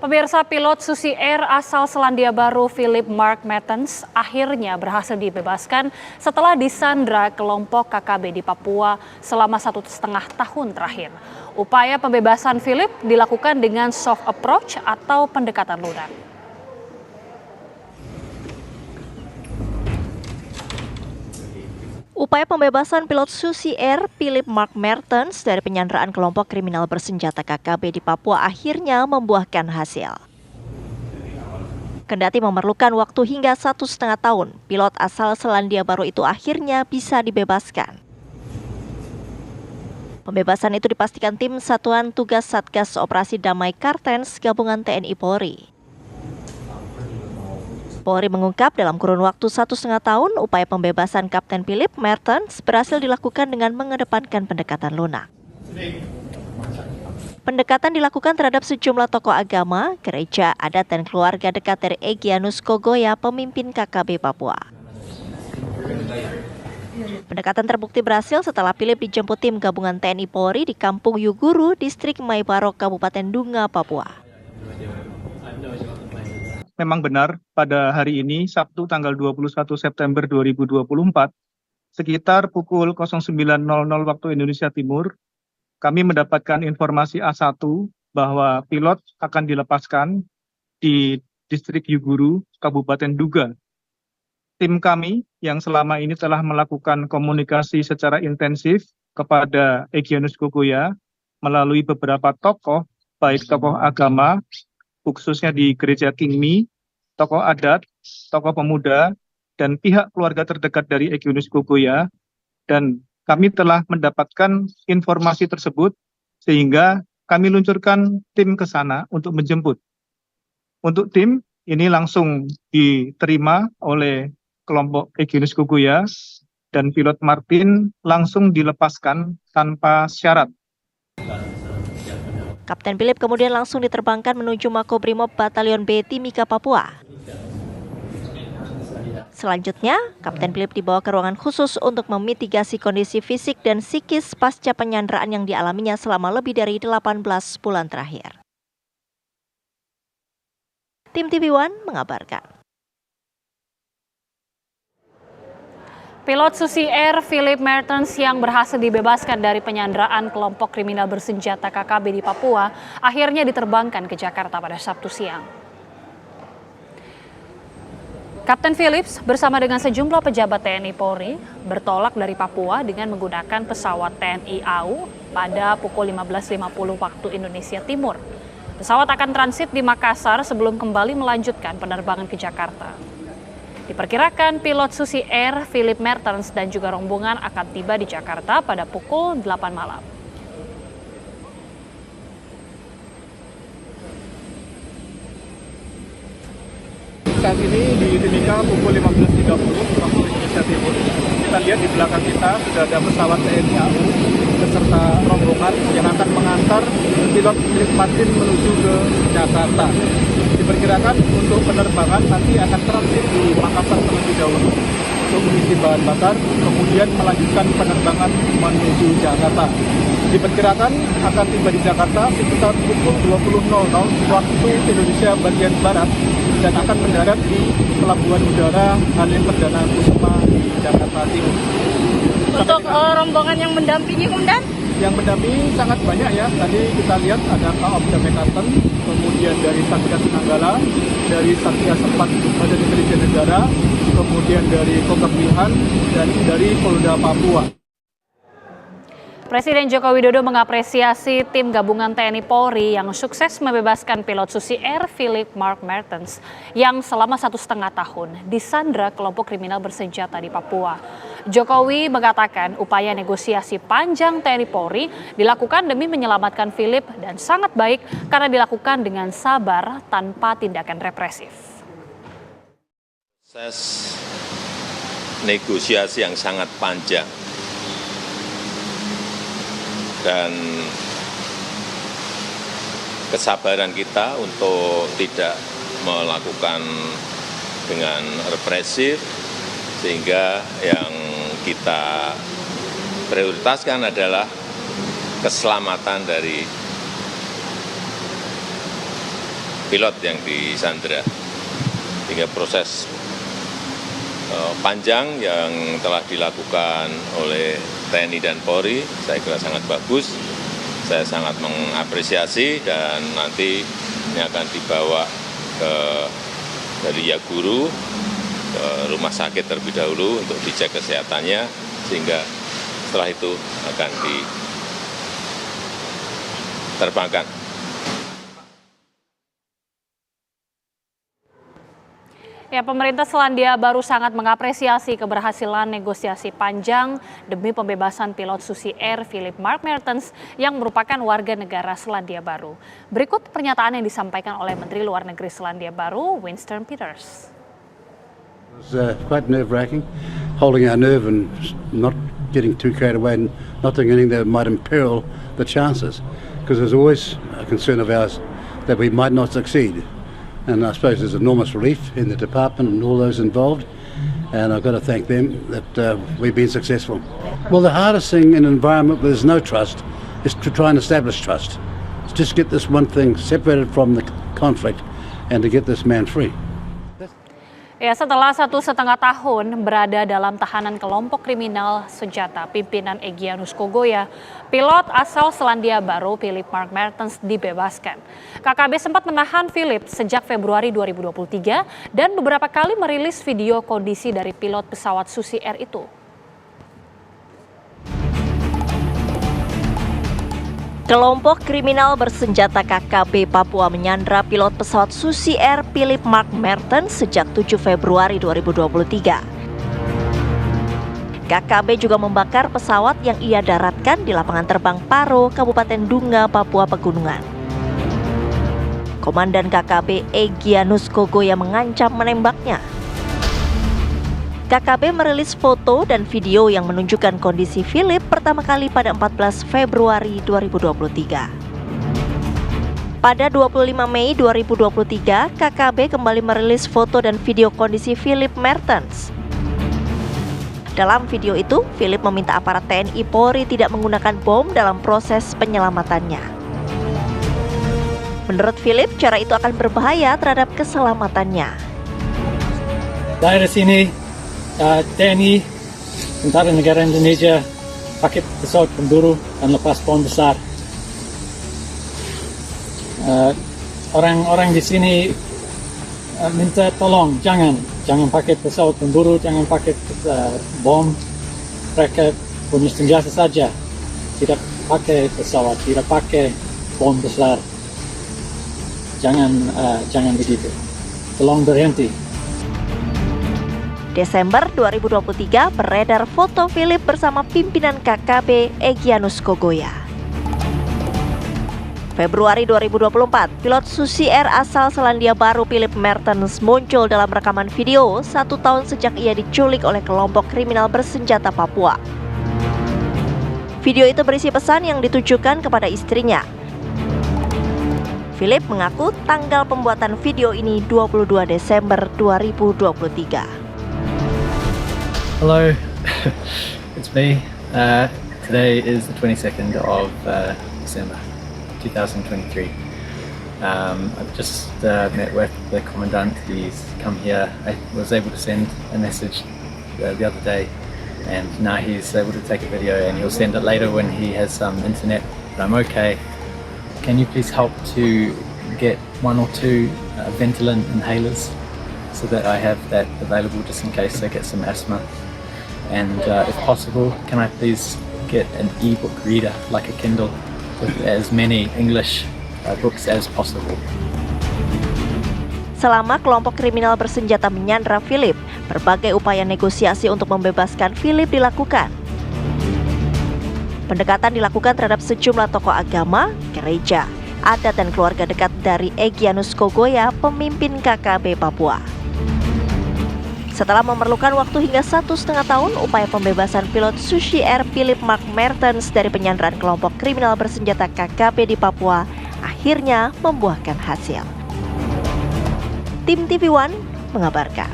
Pemirsa, pilot Susi Air asal Selandia Baru Philip Mark Mertens akhirnya berhasil dibebaskan setelah disandra kelompok KKB di Papua selama 1,5 tahun terakhir. Upaya pembebasan Philip dilakukan dengan soft approach atau pendekatan lunak. Upaya pembebasan pilot Susi Air Philip Mark Mertens dari penyanderaan kelompok kriminal bersenjata KKB di Papua akhirnya membuahkan hasil. Kendati memerlukan waktu hingga 1,5 tahun, pilot asal Selandia Baru itu akhirnya bisa dibebaskan. Pembebasan itu dipastikan tim Satuan Tugas Satgas Operasi Damai Kartens Gabungan TNI Polri. Polri mengungkap dalam kurun waktu 1,5 tahun, upaya pembebasan Kapten Philip Mertens berhasil dilakukan dengan mengedepankan pendekatan lunak. Pendekatan dilakukan terhadap sejumlah tokoh agama, gereja, adat, dan keluarga dekat dari Egyanus Kogoya, pemimpin KKB Papua. Pendekatan terbukti berhasil setelah Philip dijemput tim gabungan TNI Polri di Kampung Yuguru, Distrik Maibarok, Kabupaten Dunga, Papua. Memang benar, pada hari ini, Sabtu tanggal 21 September 2024, sekitar pukul 09.00 waktu Indonesia Timur, kami mendapatkan informasi A1 bahwa pilot akan dilepaskan di Distrik Yuguru, Kabupaten Duga. Tim kami yang selama ini telah melakukan komunikasi secara intensif kepada Egyanus Kogoya melalui beberapa tokoh, baik tokoh agama, khususnya di Gereja Kingmi, tokoh adat, tokoh pemuda, dan pihak keluarga terdekat dari Egyanus Kogoya. Dan kami telah mendapatkan informasi tersebut sehingga kami luncurkan tim ke sana untuk menjemput. Untuk tim, ini langsung diterima oleh kelompok Egyanus Kogoya dan pilot Martin langsung dilepaskan tanpa syarat. Kapten Philip kemudian langsung diterbangkan menuju Makobrimob Batalion B Timika, Papua. Selanjutnya, Kapten Philip dibawa ke ruangan khusus untuk memitigasi kondisi fisik dan psikis pasca penyanderaan yang dialaminya selama lebih dari 18 bulan terakhir. Tim TV One mengabarkan. Pilot Susi Air Philip Mertens yang berhasil dibebaskan dari penyanderaan kelompok kriminal bersenjata KKB di Papua akhirnya diterbangkan ke Jakarta pada Sabtu siang. Kapten Philips bersama dengan sejumlah pejabat TNI Polri bertolak dari Papua dengan menggunakan pesawat TNI AU pada pukul 15.50 waktu Indonesia Timur. Pesawat akan transit di Makassar sebelum kembali melanjutkan penerbangan ke Jakarta. Diperkirakan pilot Susi Air Philip Mertens dan juga rombongan akan tiba di Jakarta pada pukul 8 malam. Saat ini di Timika pukul 15.30 waktu Indonesia Timur. Kita lihat di belakang kita sudah ada pesawat TNI AU beserta rombongan yang akan mengantar pilot Philip Martin menuju ke Jakarta. Diperkirakan untuk penerbangan nanti akan transit di Makassar terlebih dahulu untuk mengisi bahan bakar, kemudian melanjutkan penerbangan menuju Jakarta. Diperkirakan akan tiba di Jakarta sekitar pukul 20.00 waktu Indonesia bagian Barat dan akan mendarat di Pelabuhan Udara Halim Perdana Kusuma di Jakarta Timur. Untuk rombongan yang mendampingi, Komandan? Yang mendampingi sangat banyak ya. Tadi kita lihat ada Kaop Damai Karten, kemudian dari Satgas Nanggala, dari Satgas 4 Badan Intelijen Negara, kemudian dari Kogamilhan, dan dari Polda Papua. Presiden Joko Widodo mengapresiasi tim gabungan TNI Polri yang sukses membebaskan pilot Susi Air Philip Mark Mertens yang selama 1,5 tahun disandra kelompok kriminal bersenjata di Papua. Jokowi mengatakan upaya negosiasi panjang TNI Polri dilakukan demi menyelamatkan Philip dan sangat baik karena dilakukan dengan sabar tanpa tindakan represif. Proses negosiasi yang sangat panjang dan kesabaran kita untuk tidak melakukan dengan represif, sehingga yang kita prioritaskan adalah keselamatan dari pilot yang disandra. Sehingga proses panjang yang telah dilakukan oleh TNI dan Polri, saya kira sangat bagus. Saya sangat mengapresiasi dan nanti ini akan dibawa dari Yaguru ke rumah sakit terlebih dahulu untuk dicek kesehatannya, sehingga setelah itu akan diterbangkan. Ya, pemerintah Selandia Baru sangat mengapresiasi keberhasilan negosiasi panjang demi pembebasan pilot Susi Air Philip Mark Mertens yang merupakan warga negara Selandia Baru. Berikut pernyataan yang disampaikan oleh Menteri Luar Negeri Selandia Baru, Winston Peters. It was quite nerve-wracking, holding our nerve and not getting too carried away and not doing anything that might imperil the chances, because there's always a concern of ours that we might not succeed. And I suppose there's enormous relief in the department and all those involved, and I've got to thank them that we've been successful. Well, the hardest thing in an environment where there's no trust is to try and establish trust. It's just get this one thing separated from the conflict and to get this man free. Ya, setelah 1,5 tahun berada dalam tahanan kelompok kriminal senjata pimpinan Egyanus Kogoya, pilot asal Selandia Baru Philip Mark Mertens dibebaskan. KKB sempat menahan Philip sejak Februari 2023 dan beberapa kali merilis video kondisi dari pilot pesawat Susi Air itu. Kelompok kriminal bersenjata KKB Papua menyandra pilot pesawat Susi Air Philip Mark Mertens sejak 7 Februari 2023. KKB juga membakar pesawat yang ia daratkan di lapangan terbang Paro, Kabupaten Dunga, Papua Pegunungan. Komandan KKB Egyanus Kogoya mengancam menembaknya. KKB merilis foto dan video yang menunjukkan kondisi Philip pertama kali pada 14 Februari 2023. Pada 25 Mei 2023, KKB kembali merilis foto dan video kondisi Philip Mertens. Dalam video itu, Philip meminta aparat TNI Polri tidak menggunakan bom dalam proses penyelamatannya. Menurut Philip, cara itu akan berbahaya terhadap keselamatannya. Daerah sini, TNI, Tentara Negara Indonesia, pakai pesawat pemburu dan lepas bom besar. Orang-orang di sini minta tolong, jangan pakai pesawat pemburu, jangan pakai bom. Mereka punya senjata saja, tidak pakai pesawat, tidak pakai bom besar. Jangan begitu. Tolong berhenti. Desember 2023 beredar foto Philip bersama pimpinan KKB Egyanus Kogoya. Februari 2024, pilot Susi Air asal Selandia Baru Philip Mertens muncul dalam rekaman video 1 tahun sejak ia diculik oleh kelompok kriminal bersenjata Papua. Video itu berisi pesan yang ditujukan kepada istrinya. Philip mengaku tanggal pembuatan video ini 22 Desember 2023. Hello, it's me. Today is the 22nd of December 2023. I've just met with the Commandant. He's come here. I was able to send a message the other day, and now he's able to take a video and he'll send it later when he has some internet. But I'm okay. Can you please help to get 1 or 2 Ventolin inhalers so that I have that available just in case I get some asthma? And if possible, can I please get an e-book reader like a Kindle with as many English books as possible? Selama kelompok kriminal bersenjata menyandra Philip, berbagai upaya negosiasi untuk membebaskan Philip dilakukan. Pendekatan dilakukan terhadap sejumlah tokoh agama, gereja, adat dan keluarga dekat dari Egyanus Kogoya, pemimpin KKB Papua. Setelah memerlukan waktu hingga 1,5 tahun, upaya pembebasan pilot Susi Air Philip Mark Mertens dari penyanderaan kelompok kriminal bersenjata KKB di Papua akhirnya membuahkan hasil. Tim TV One mengabarkan.